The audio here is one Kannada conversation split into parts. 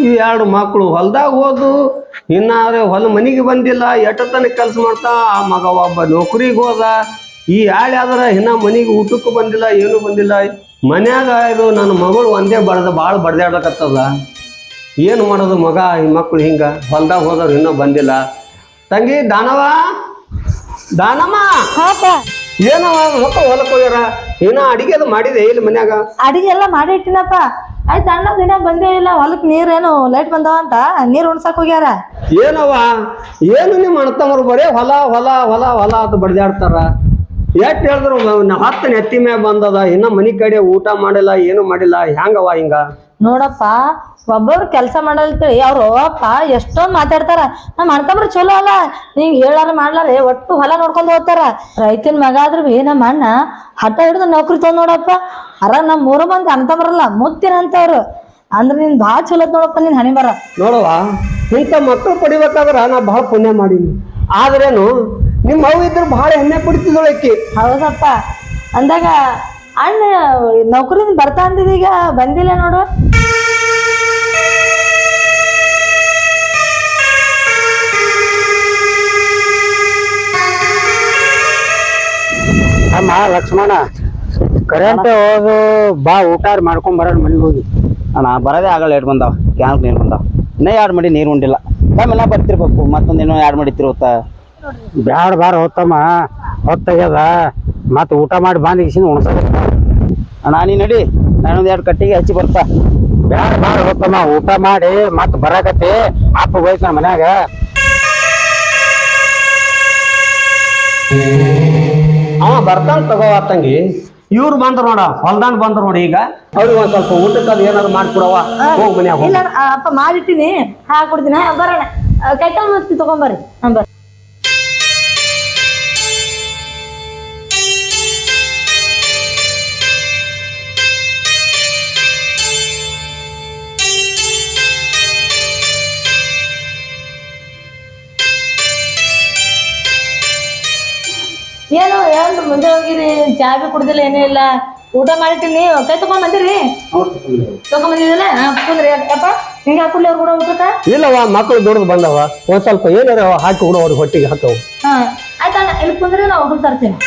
ಈ ಎರಡು ಮಕ್ಕಳು ಹೊಲ್ದಾಗ ಹೋದು ಇನ್ನಾದ್ರೆ ಹೊಲ ಮನೆಗೆ ಬಂದಿಲ್ಲ ಎಟ್ಟತನ ಕೆಲಸ ಮಾಡ್ತಾ ಆ ಮಗ ಒಬ್ಬ ನೌಕರಿಗೆ ಹೋದ ಈ ಆದ್ರೆ ಇನ್ನ ಮನೆಗೆ ಊಟಕ್ಕೂ ಬಂದಿಲ್ಲ ಏನು ಬಂದಿಲ್ಲ ಮನ್ಯಾಗ ಇದು ನನ್ನ ಮಗಳು ಒಂದೇ ಭಾಳ ಬಡ್ದಾಡ್ಲಕತ್ತದ ಏನು ಮಾಡೋದು ಮಗ ಈ ಮಕ್ಕಳು ಹಿಂಗ ಹೊಲ್ದಾಗ ಹೋದವ್ರು ಇನ್ನೂ ಬಂದಿಲ್ಲ ತಂಗಿ ದಾನಮ್ಮ ಏನವ ಮಕ್ಕಳು ಹೊಲಕ್ಕೆ ಹೋಗ್ಯಾರ ಏನೋ ಅಡಿಗೆ ಅದು ಮಾಡಿದೆ ಇಲ್ಲಿ ಮನ್ಯಾಗ ಅಡಿಗೆ ಎಲ್ಲ ಮಾಡಿ ಇಟ್ಟಿನಪ್ಪ ಆಯ್ತು ಅಣ್ಣ ದಿನ ಬಂದೇ ಇಲ್ಲ ಹೊಲಕ್ ನೀರೇನು ಲೈಟ್ ಬಂದವ ಅಂತ ನೀರ್ ಉಣ್ಸಕ್ ಹೋಗ್ಯಾರ ಏನವ ಏನು ನಿಮ್ಮ ಅಣ್ತಮ್ಮರು ಬರೇ ಹೊಲ ಹೊಲ ಹೊಲ ಹೊಲ ಅಂತ ಬಡ್ದಾಡ್ತಾರ ಎಷ್ಟ್ ಹೇಳಿದ್ರು ಹತ್ತು ನೆತ್ತಿ ಮ್ಯಾಗ ಬಂದದ ಇನ್ನ ಮನಿ ಕಡೆ ಊಟ ಮಾಡಿಲ್ಲ ಏನು ಮಾಡಿಲ್ಲ ಹ್ಯಾಂಗವ ಹಿಂಗ ನೋಡಪ್ಪ ಒಬ್ಬರು ಕೆಲಸ ಮಾಡಲ್ತೇಳಿ ಅವ್ರು ಅಪ್ಪ ಎಷ್ಟೊಂದ್ ಮಾತಾಡ್ತಾರ ನಮ್ಮ ಅಣ್ತಂಬ್ರು ಚಲೋ ಅಲ್ಲ ನೀವ್ ಹೇಳಾರ ಮಾಡ್ಲಾರ ಒಟ್ಟು ಹೊಲ ನೋಡ್ಕೊಂಡ್ ಹೋಗ್ತಾರ ರೈತನ ಮಗ ಆದ್ರ ನಮ್ಮ ಅಣ್ಣ ಹಠ ಹಿಡಿದು ನೌಕರಿ ತಗೊಂಡ್ ನೋಡಪ್ಪ ನಮ್ 3 ಮಂದಿ ಅಣ್ತಂಬ್ರಲ್ಲ ಮುತ್ತಿರಂತವ್ರು ಅಂದ್ರ ನೀನ್ ಭಾಳ ಚಲೋ ನೋಡಪ್ಪ ನೀನ್ ಹನಿ ಬರ ನೋಡವ ಇಂಥ ಮಕ್ಕಳು ಪಡಿಬೇಕಾದ್ರ ನಾ ಭಾಳ ಪುಣ್ಯ ಮಾಡೀನಿ ಆದ್ರೇನು ನಿಮ್ಮ ಅವು ಇದ್ರು ಭಾಳ ಹೆಮ್ಮೆ ಪಡಿತಿದ್ದೊಳಕ್ಕಿ ಹೌದಪ್ಪ ಅಂದಾಗ ಅಣ್ಣ ನೌಕರಿಯಿಂದ ಬರ್ತಾ ಅಂದಿದೀಗ ಬಂದಿಲ್ಲ ನೋಡು ಅಮ್ಮ ಲಕ್ಷ್ಮಣ ಕರೆಂಟ್ ಹೋದು ಬಾ ಊಟ ಮಾಡ್ಕೊಂಡ್ ಬರೋಣ ಮನೆಗೆ ಹೋಗಿ ಅಣ್ಣ ಬರೋದೇ ಆಗಲ್ಲ ಲೇಟ್ ಬಂದಾವ ಕ್ಯಾನ್ಕ್ ನೀರು ಬಂದಾವ ಇನ್ನೇ 2 ಮಡಿ ನೀರು ಉಂಡಿಲ್ಲ ಆಮೇಲೆ ಬರ್ತಿರ್ಬೇಕು ಮತ್ತೊಂದೇನೋ 2 ಮಡಿ ತಿರುತ್ತಾ ಬ್ಯಾಡ ಬಾರ ಹೊತ್ತಮ್ಮ ಹೊತ್ತಾಗ್ಯದ ಮತ್ತೆ ಊಟ ಮಾಡಿ ಬಾಂದಿಗಿಸಿಂದ ಉಣಸಬೇಕು ಅಣ್ಣ ನೀ ನಡಿ ನಾನೊಂದು 2 ಕಟ್ಟಿಗೆ ಹಚ್ಚಿ ಬರ್ತಾ ಬ್ಯಾಡ ಬಾರ ಹೊತ್ತಮ್ಮ ಊಟ ಮಾಡಿ ಮತ್ತೆ ಬರಾಕತ್ತಿ ಅಪ್ಪ ಹೋಯ್ತು ನಮ್ಮ ಮನ್ಯಾಗ ಅವ ಬರ್ತಾನ ತಗೋ ತಂಗಿ ಇವ್ರು ಬಂದ್ರು ನೋಡ ಹೊಲ್ದಾನ್ ಬಂದ್ರು ನೋಡಿ ಈಗ ಅವ್ರಿಗೆ ಒಂದ್ ಸ್ವಲ್ಪ ಊಟಕ್ಕೆ ಅದು ಏನಾದ್ರು ಮಾಡ್ಕೊಡವ ಹೋಗ್ ಮನ್ಯಾಗ ಇಲ್ಲ ಅಪ್ಪ ಮಾಡಿಟ್ಟಿನಿ ಹಾಕೊಡ್ತೀನಿ ಬರೋಣ ಕೈಕಾಲ್ ಮಸ್ತಿ ತಗೊಂಬರ್ರಿ ಬರ್ರಿ ಏನು ಮುಂದೆ ಹೋಗಿರಿ ಚಾ ಬಿ ಕುಡ್ದಿಲ್ಲ ಏನೂ ಇಲ್ಲ ಊಟ ಮಾಡಿಟ್ಟಿನಿ ಕೈ ತಗೊಂಡ್ ಬಂದಿರಿ ತಗೊಂಡ್ಬಂದಿದ್ದಲ್ಲ ಕುಂದ್ರಿ ಅಪ್ಪ ಹಿಂಗೆ ಹಾಕೊಡ್ಲಿ ಅವ್ರು ಕೂಡ ಊಟಕ್ಕ ಇಲ್ಲವ ಮಕ್ಕಳು ದುಡ್ದು ಬಂದವ ಒಂದ್ ಸ್ವಲ್ಪ ಏನಾರ ಹಾಕಿ ಕೂಡ ಅವ್ರಿಗೆ ಹೊಟ್ಟಿಗೆ ಹಾಕವು ಆಯ್ತಣ್ಣ ಇಲ್ಲಿ ಕುಂದ್ರಿ ನಾ ಊಟ ತರ್ತೀನಿ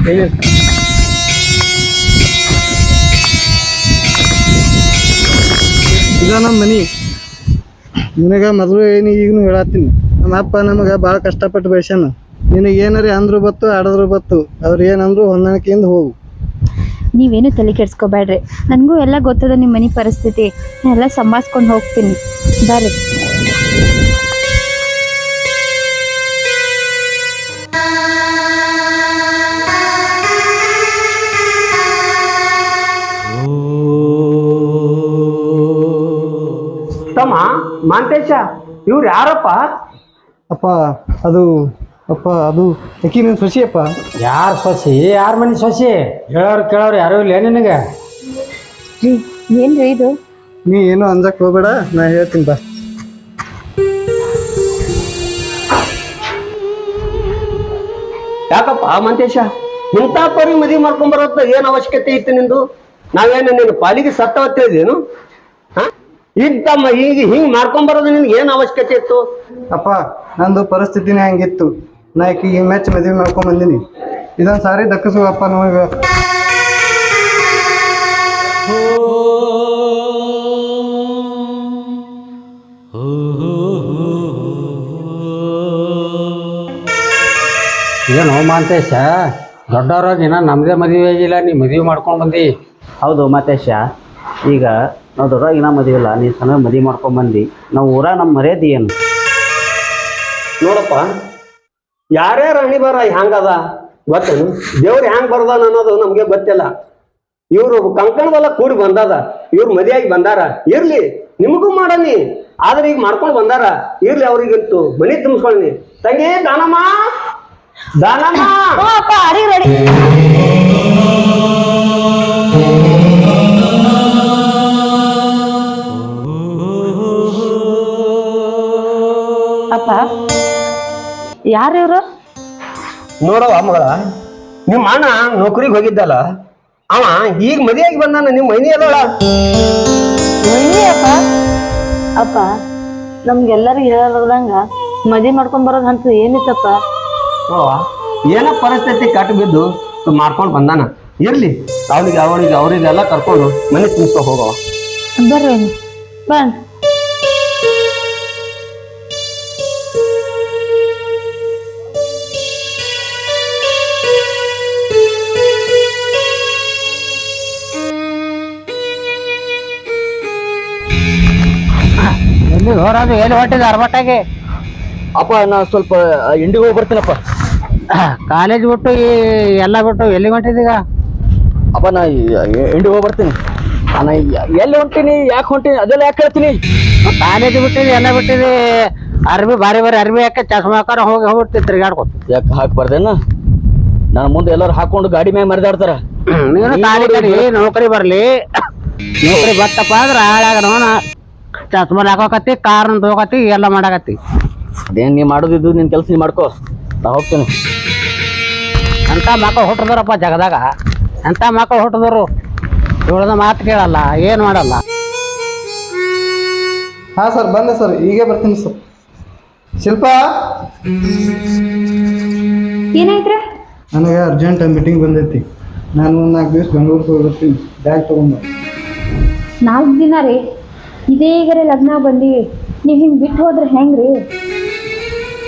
ಈಗ ನಮ್ಮ ಮನೆ ನಿನಗೆ ಮೊದಲು ಏನು ಈಗಲೂ ಹೇಳತ್ತೀನಿ ನಮ್ಮ ಅಪ್ಪ ನಮಗೆ ಭಾಳ ಕಷ್ಟಪಟ್ಟು ಬೆಳೆಸ್ಯಾನ ನಿನಗೆ ಏನಾರ ಅಂದ್ರು ಬತ್ತು ಆಡಿದ್ರು ಬತ್ತು ಅವ್ರು ಏನಂದ್ರು ಹೊಂದಾಣಿಕೆಯಿಂದ ಹೋಗು ನೀವೇನು ತಲೆ ಕೆಡ್ಸ್ಕೊಬೇಡ್ರಿ ನನಗೂ ಎಲ್ಲ ಗೊತ್ತದ ನಿಮ್ಮ ಮನೆ ಪರಿಸ್ಥಿತಿ ನಾನು ಎಲ್ಲ ಸಂಭಾಳಿಸ್ಕೊಂಡು ಹೋಗ್ತೀನಿ ಬರ್ರಿ ತಮ್ಮ ಮಾಂತೇಶ ಇವ್ರು ಯಾರಪ್ಪ ಅಪ್ಪ ಅದು ಅಕ್ಕಿ ನಿನ್ನ ಸೊಸಿ ಅಪ್ಪ ಯಾರು ಸೊಸಿ ಯಾರ ಮನೆ ಸೊಸಿ ಹೇಳೋರು ಕೇಳೋರು ಯಾರು ಇಲ್ಲ ನಿನಗೆ ರೀ ಏನ್ರಿ ಇದು ನೀ ಏನು ಅಂಜಕ್ಕೆ ಹೋಗ್ಬೇಡ ನಾ ಹೇಳ್ತೀನಿ ಬಾ ಯಾಕಪ್ಪ ಮಾಂತೇಶ ಇಂಥ ಪರಿ ಮದುವೆ ಮಾಡ್ಕೊಂಡ್ ಬರೋದ ಏನ್ ಅವಶ್ಯಕತೆ ಇತ್ತು ನಿಂದು ನಾವೇನು ನಿನ್ನ ಪಾಲಿಗೆ ಸತ್ತವತ್ತೇನು ಈಗ ತಮ್ಮ ಹಿಂಗ್ ಮಾಡ್ಕೊಂಡ್ ಬರೋದು ನಿನ್ಗೆ ಏನ್ ಅವಶ್ಯಕತೆ ಇತ್ತು ಅಪ್ಪ ನಂದು ಪರಿಸ್ಥಿತಿನೇ ಹಂಗಿತ್ತು ನಾ ಈಗ ಮೆಚ್ಚ ಮದುವೆ ಮಾಡ್ಕೊಂಡ್ ಬಂದೀನಿ ಇದೊಂದು ಸಾರಿ ದಕ್ಕಿಸು ಅಪ್ಪ ನಮಗೆ ಏನು ಮಾಂತೇಶ ದೊಡ್ಡವ್ರಾಗಿ ನಮ್ಮದೇ ಮದುವೆ ಆಗಿಲ್ಲ ನೀ ಮದುವೆ ಮಾಡ್ಕೊಂಡು ಬಂದಿ ಹೌದು ಮಾತೇಶ ಈಗ ನಾವು ದೊಡ್ಡವಾಗಿ ಮದುವೆ ಇಲ್ಲ ನೀ ಸಣ್ಣ ಮದುವೆ ಮಾಡ್ಕೊಂಬಂದು ನಾವು ಊರಾಗ ನಮ್ಮ ಮರ್ಯಾದೆ ಏನು ನೋಡಪ್ಪ ಯಾರ್ಯಾರ ಹಣಿ ಬರ ಹ್ಯಾಂಗದ ಗೊತ್ತೇನು ದೇವ್ರು ಹ್ಯಾಂಗ್ ಬರ್ದಾನ ಅನ್ನೋದು ನಮ್ಗೆ ಗೊತ್ತಿಲ್ಲ ಇವ್ರು ಕಂಕಣದಲ್ಲ ಕೂಡಿ ಬಂದದ ಇವ್ರು ಮದುವೆಯಾಗಿ ಬಂದಾರ ಇರ್ಲಿ ನಿಮಗೂ ಮಾಡನಿ ಆದ್ರೆ ಈಗ ಮಾಡ್ಕೊಂಡು ಬಂದಾರ ಇರ್ಲಿ ಅವ್ರಿಗಂತೂ ಮನಿ ತುಂಬಿಸ್ಕೊಳ್ಳಿ ತಂಗಿ ದಾನಮ್ಮ ಅಡಿ ರೆಡಿ ಅಪ್ಪ ಯಾರು ಇವ್ರು? ನೋಡವ ಮಗಳ, ನಿಮ್ಮ ಅಣ್ಣ ನೌಕರಿಗೆ ಹೋಗಿದ್ದಲ್ಲ, ಅವ ಈಗ ಮದುವೆಯಾಗಿ ಬಂದಾನ. ನಿಮ್ಮ ಮೈನಿ ಅಲ್ಲೋಳ ಒಯ್ಯಿ ಅಪ್ಪ. ಅಪ್ಪ ನಮ್ಗೆಲ್ಲರಿಗೂ ಹೇಳದಂಗ ಮದುವೆ ಮಾಡ್ಕೊಂಡ್ ಬರೋದು ಅಂತ ಏನಿತ್ತಪ್ಪ? ಏನೋ ಪರಿಸ್ಥಿತಿ ಕಟ್ಟು ಬಿದ್ದು ಮಾಡ್ಕೊಂಡು ಬಂದಾನ. ಇರ್ಲಿ, ಅವರಿಗೆಲ್ಲ ಕರ್ಕೊಂಡು ಮನೆ ತುಂಬಿಸ್ಕೊ ಹೋಗವ. ಬರ್ರಿ ಬನ್ನಿ. ಎಲ್ಲಿ ಹೊರದು ಎಲ್ಲಿ ಹೊಟ್ಟಿದ ಅರ್ಬಟ್ಟಾಗೆ? ಅಪ್ಪ ನಾ ಸ್ವಲ್ಪ ಇಂಡಿಗೆ ಹೋಗಿ ಬರ್ತೀನಪ್ಪ. ಕಾಲೇಜ್ ಬಿಟ್ಟು ಎಲ್ಲ ಬಿಟ್ಟು ಎಲ್ಲಿ ಹೊಂಟಿದೀಗ? ಅಪ್ಪ ನಾ ಇಂಡಿಗೆ ಹೋಗಿ ಬರ್ತೀನಿ. ನಾ ಎಲ್ಲಿ ಹೊಂಟೀನಿ, ಯಾಕೆ ಹೊಂಟೀನಿ ಅದೆಲ್ಲ ಯಾಕೆ ಹೇಳ್ತೀನಿ. ಕಾಲೇಜ್ ಬಿಟ್ಟಿದಿ ಎಲ್ಲ ಬಿಟ್ಟಿದಿ, ಅರ್ಬಿ ಬಾರಿ ಅರ್ಬಿ ಯಾಕೆ ಚಸ್ಮಾ ಹಾಕಾರ ಹೋಗ್ಬಿಡ್ತಿ ತಿರ್ಗಾಡ್ಕೊತ. ಯಾಕೆ ಹಾಕ್ಬಾರ್ದೇನ? ನನ್ನ ಮುಂದೆ ಎಲ್ಲರೂ ಹಾಕೊಂಡು ಗಾಡಿ ಮ್ಯಾಗ ಮರಿದಾಡ್ತಾರ. ನೀನು ತಾಲಿ ಕಡಿ ನೌಕರಿ ಬರ್ಲಿ, ನೌಕರಿ ಬತ್ತಪ್ಪ ಅಂದ್ರೆ ಹಾಳಾಗ ನೋನ ಚಸ್ಮಾ ಹಾಕೋಕತ್ತಿ, ಕಾರ್ನ ತಗೋಕತ್ತಿ, ಎಲ್ಲ ಮಾಡಾಕತ್ತಿ. ಅದೇನು ನೀ ಮಾಡೋದಿದ್ದು ನಿನ್ನ ಕೆಲಸ ನೀ ಮಾಡ್ಕೋ, ನಾ ಹೋಗ್ತೇನೆ. ಅಂತ ಮಕ್ಕಳು ಹುಟ್ಟಿದ್ರಪ್ಪ ಜಗದಾಗ, ಎಂಥ ಮಕ್ಕಳು ಹುಟ್ಟಿದ್ರು ಇವಳದ ಮಾತು ಕೇಳಲ್ಲ, ಏನು ಮಾಡಲ್ಲ. ಹಾಂ ಸರ್, ಬಂದೆ ಸರ್, ಈಗೇ ಬರ್ತೀನಿ ಸರ್. ಶಿಲ್ಪಾ, ಏನಾಯ್ತ್ರಿ? ನನಗೆ ಅರ್ಜೆಂಟ್ ಮೀಟಿಂಗ್ ಬಂದೈತಿ. ನಾನು ಒಂದು 4 ದಿವಸ ಬೆಂಗಳೂರಿಗೆ ಹೋಗ್ಬರ್ತೀನಿ. ಬ್ಯಾಗ್ ತೊಗೊಂಡು 4 ದಿನ ರೀ? ಇದೇ ಈಗರೆ ಲಗ್ನ ಬಂದೀವಿ, ನೀವು ಹಿಂಗೆ ಬಿಟ್ಟು ಹೋದ್ರೆ ಹೆಂಗ್ರಿ?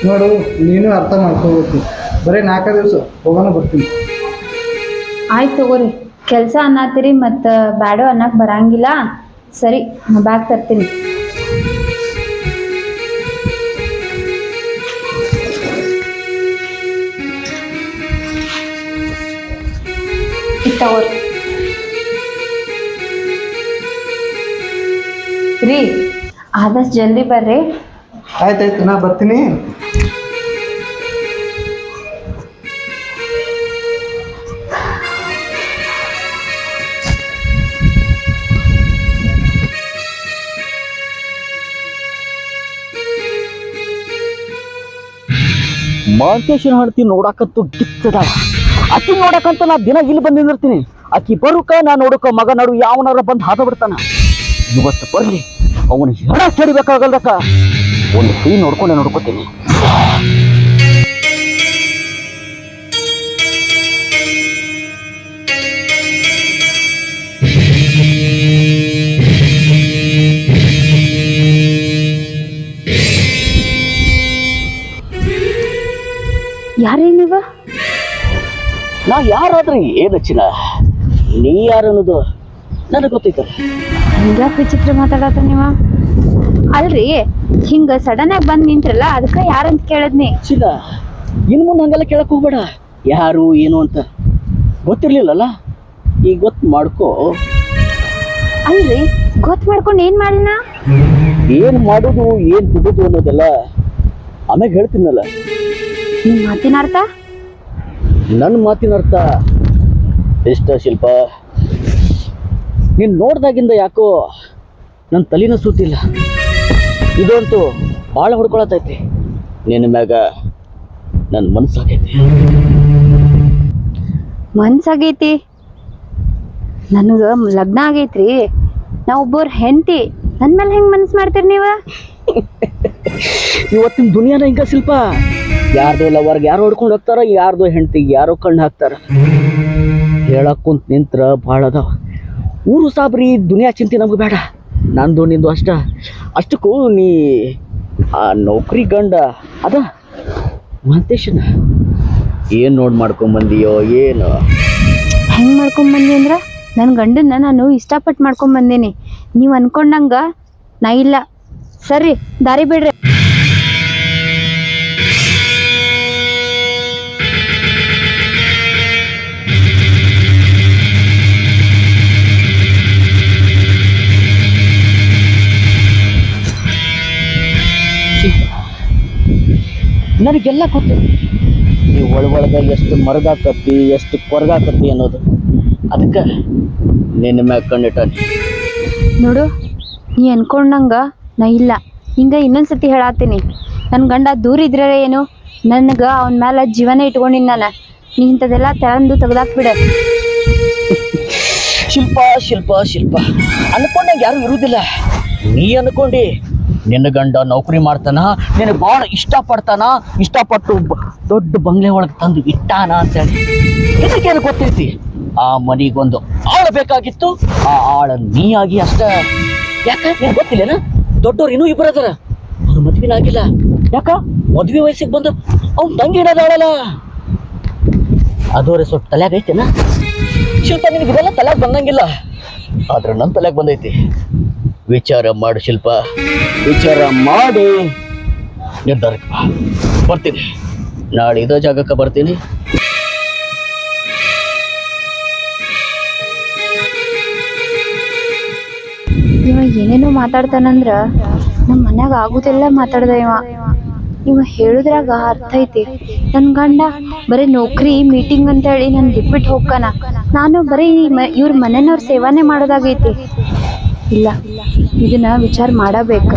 ನೋಡು, ನೀನು ಅರ್ಥ ಮಾಡ್ಕೋಬೇಕು. ಬರೀ 4 ದಿವಸ ಹೋಗೋಣ, ಬರ್ತೀನಿ. ಆಯ್ತು ತಗೋರಿ, ಕೆಲಸ ಅನ್ನತ್ತೀರಿ ಮತ್ತು ಬ್ಯಾಡೋ ಅನ್ನಕ್ಕೆ ಬರಂಗಿಲ್ಲ. ಸರಿ, ನಾ ಬ್ಯಾಗ್ ತರ್ತೀನಿ. ತಗೋರಿ ರೀ, ಆದಷ್ಟು ಜಲ್ದಿ ಬರ್ರಿ. ಆಯ್ತಾಯ್ತು, ನಾ ಬರ್ತೀನಿ. ಮಾಂತೇಶನ ಹಣ್ತಿ ನೋಡಾಕಂತೂ ಗಿಚ್ಚದಾಳ. ಆಕಿ ನೋಡಕಂತ ನಾ ದಿನ ಇಲ್ಲಿ ಬಂದಿರ್ತೀನಿ. ಆಕಿ ಬರುಕ ನಾ ನೋಡಕ ಮಗ ನಡು ಯಾವನಾರ ಬಂದು ಹಾದ ಬಿಡ್ತಾನ. ಇವತ್ತು ಬರ್ಲಿ, ಅವನು ಹೆಣ ಚಡಿಬೇಕಾಗಲ್ದಕ್ಕ ಒಂದು ಕೈ ನೋಡ್ಕೊಂಡೆ ನೋಡ್ಕೋತೀನಿ. ಯಾರೇ ನೀವ? ನಾ ಯಾರಾದ್ರೂ ಏನು ಚಿನ್ನ, ನೀ ಯಾರು ಅನ್ನೋದು ನನಗೆ ಗೊತ್ತೈತ. ಹಂಗ್ಯಾಕೆ ವಿಚಿತ್ರ ಮಾತಾಡತ್ತ ನೀವ? ಅಲ್ರಿ, ಹಿಂಗ ಸಡನ್ ಆಗಿ ಬಂದ್ ನಿಂತ್ರಲ್ಲ, ಅದಕ್ಕೆ ಯಾರಂತ ಕೇಳದ್ನಿ. ಚಿನ್ನ, ಇನ್ ಮುಂದೆ ಹಂಗೆಲ್ಲ ಕೇಳಕ್ ಹೋಗ್ಬೇಡ. ಯಾರು ಏನು ಅಂತ ಗೊತ್ತಿರ್ಲಿಲ್ಲಲ್ಲ, ಈಗ ಗೊತ್ತು ಮಾಡ್ಕೋ. ಅಲ್ರಿ, ಗೊತ್ತು ಮಾಡ್ಕೊಂಡು ಏನ್ ಮಾಡಿನ? ಏನ್ ಮಾಡೋದು ಏನ್ ಬಿಡುದು ಅನ್ನೋದೆಲ್ಲ ಆಮ್ಯಾಗ ಹೇಳ್ತೀನಲ್ಲ. ನಿಮ್ ಮಾತಿನ ಅರ್ಥ? ನನ್ನ ಮಾತಿನ ಅರ್ಥ ಇಷ್ಟ ಶಿಲ್ಪ. ನೀನ್ ನೋಡ್ದಾಗಿಂದ ಯಾಕೋ ನನ್ನ ತಲೆನ ಸುತ್ತಿಲ್ಲ. ಇದಂತೂ ಭಾಳ ಹೊಡ್ಕೊಳತೈತಿ. ನಿನ್ನ ಮ್ಯಾಗ ನನ್ನ ಮನ್ಸಾಗೈತಿ. ಮನ್ಸಾಗೈತಿ? ನನಗ ಲಗ್ನ ಆಗೈತ್ರಿ, ನಾ ಒಬ್ಬರ ಹೆಂಡತಿ. ನನ್ನ ಮೇಲೆ ಹೆಂಗ್ ಮನ್ಸು ಮಾಡ್ತೀರಿ ನೀವ? ಇವತ್ತಿನ ದುನಿಯಾನ ಹಿಂಗ ಶಿಲ್ಪ. ಯಾರ್ದೋ ಲವರ್ಗೆ ಯಾರು ಹೊಡ್ಕೊಂಡು ಹೋಗ್ತಾರ, ಯಾರ್ದೋ ಹೆಂಡತಿಗೆ ಯಾರೋ ಕಣ್ಣು ಹಾಕ್ತಾರ. ಹೇಳಕ್ ಕುಂತ ನಿಂತ್ರ ಭಾಳ ಅದಾವ. ಊರು ಸಾಬ್ರಿ ದುನಿಯಾ ಚಿಂತೆ ನಮ್ಗೆ ಬೇಡ. ನಂದು ನಿಂದು ಅಷ್ಟಕ್ಕೂ ನೀ ಆ ನೌಕರಿ ಗಂಡ ಅದ ಮಾಂತೇಶನ ಏನು ನೋಡಿ ಮಾಡ್ಕೊಂಬಂದಿಯೋ ಏನು? ಹೆಂಗ್ ಮಾಡ್ಕೊಂಬಂದಿ ಅಂದ್ರ, ನನ್ನ ಗಂಡನ್ನ ನಾನು ಇಷ್ಟಪಟ್ಟು ಮಾಡ್ಕೊಂಬಂದೀನಿ. ನೀವು ಅನ್ಕೊಂಡಂಗ ನಾ ಇಲ್ಲ. ಸರಿ, ದಾರಿ ಬಿಡ್ರಿ. ನನಗೆಲ್ಲ ಗೊತ್ತು ನೀವು ಒಳಗೆ ಎಷ್ಟು ಮರಗಾಕತ್ತಿ, ಎಷ್ಟು ಕೊರಗಾಕತ್ತಿ ಅನ್ನೋದು. ಅದಕ್ಕೆ ನಿನ್ನ ಮ್ಯಾಗ ಕಣ್ಣಿಟ್ಟಾನೆ. ನೋಡು, ನೀ ಅನ್ಕೊಂಡಂಗ ನಾ ಇಲ್ಲ. ಹಿಂಗ ಇನ್ನೊಂದ್ಸತಿ ಹೇಳತ್ತೀನಿ, ನನ್ನ ಗಂಡ ದೂರ ಇದ್ರೆ ಏನು, ನನಗೆ ಅವನ ಮೇಲೆ ಜೀವನ ಇಟ್ಕೊಂಡಿನಿ ನಾನು. ನೀ ಇಂಥದೆಲ್ಲ ತೆಗ್ದಾಕ್ಬಿಡ. ಶಿಲ್ಪ ಶಿಲ್ಪ ಶಿಲ್ಪ ಅನ್ಕೊಂಡಾಗ ಯಾರು ಇರುವುದಿಲ್ಲ. ನೀ ಅನ್ಕೊಂಡಿ ನಿನ್ನ ಗಂಡ ನೌಕರಿ ಮಾಡ್ತಾನ, ನಿನಗೆ ಭಾಳ ಇಷ್ಟಪಟ್ಟು ದೊಡ್ಡ ಬಂಗ್ಲೆ ಒಳಗೆ ತಂದು ಇಟ್ಟಾನ ಅಂತೇಳಿ. ಇದಕ್ಕೇನು ಗೊತ್ತೈತಿ? ಆ ಮನಿಗೊಂದು ಆಳ ಬೇಕಾಗಿತ್ತು, ಆ ಆಳ ನೀ ಆಗಿ ಅಷ್ಟ. ಯಾಕ ನಿನ್ ಗೊತ್ತಿಲ್ಲೇನ? ದೊಡ್ಡವ್ರು ಇನ್ನೂ ಇಬ್ಬರು ಅದಾರ, ಅವ್ರ ಮದ್ವಿನ ಆಗಿಲ್ಲ. ಯಾಕ? ಮದ್ವೆ ವಯಸ್ಸಿಗೆ ಬಂದು ಅವ್ನ ತಂಗಿ ಇಡೋದಾಳಲ್ಲ, ಅದೋರೆ ಸ್ವಲ್ಪ ತಲೆಯಾಗ ಐತೆನ? ಶಿಲ್ಪ ನಿನಗೆ ಇದೆಲ್ಲ ತಲೆಯಾಗ ಬಂದಂಗಿಲ್ಲ, ಆದ್ರೆ ನನ್ನ ತಲೆಯಾಗ ಬಂದೈತಿ. ವಿಚಾರ ಮಾಡು ಶಿಲ್ಪ, ವಿಚಾರ ಮಾಡಿ ನಿರ್ಧಾರಕ್ಕೆ ಬಾ. ಬರ್ತೀನಿ, ನಾಳೆ ಇದೇ ಜಾಗಕ್ಕೆ ಬರ್ತೀನಿ. ಇವ ಏನೇನೋ ಮಾತಾಡ್ತಾನಂದ್ರ ನಮ್ಮ ಮನ್ಯಾಗ ಆಗುದೆಲ್ಲ ಮಾತಾಡ್ದ. ಇವ ಹೇಳುದ್ರಾಗ ಅರ್ಥ ಐತಿ. ನನ್ನ ಗಂಡ ಬರೀ ನೌಕರಿ ಮೀಟಿಂಗ್ ಅಂತೇಳಿ ನಾನು ಬಿಟ್ಬಿಟ್ಟು ಹೋಗ್ಕಾನ, ನಾನು ಬರೀ ಇವ್ರ ಮನೆಯವ್ರ ಸೇವಾನೇ ಮಾಡೋದಾಗೈತಿ. ಇಲ್ಲ, ಇದನ್ನ ವಿಚಾರ ಮಾಡಬೇಕು.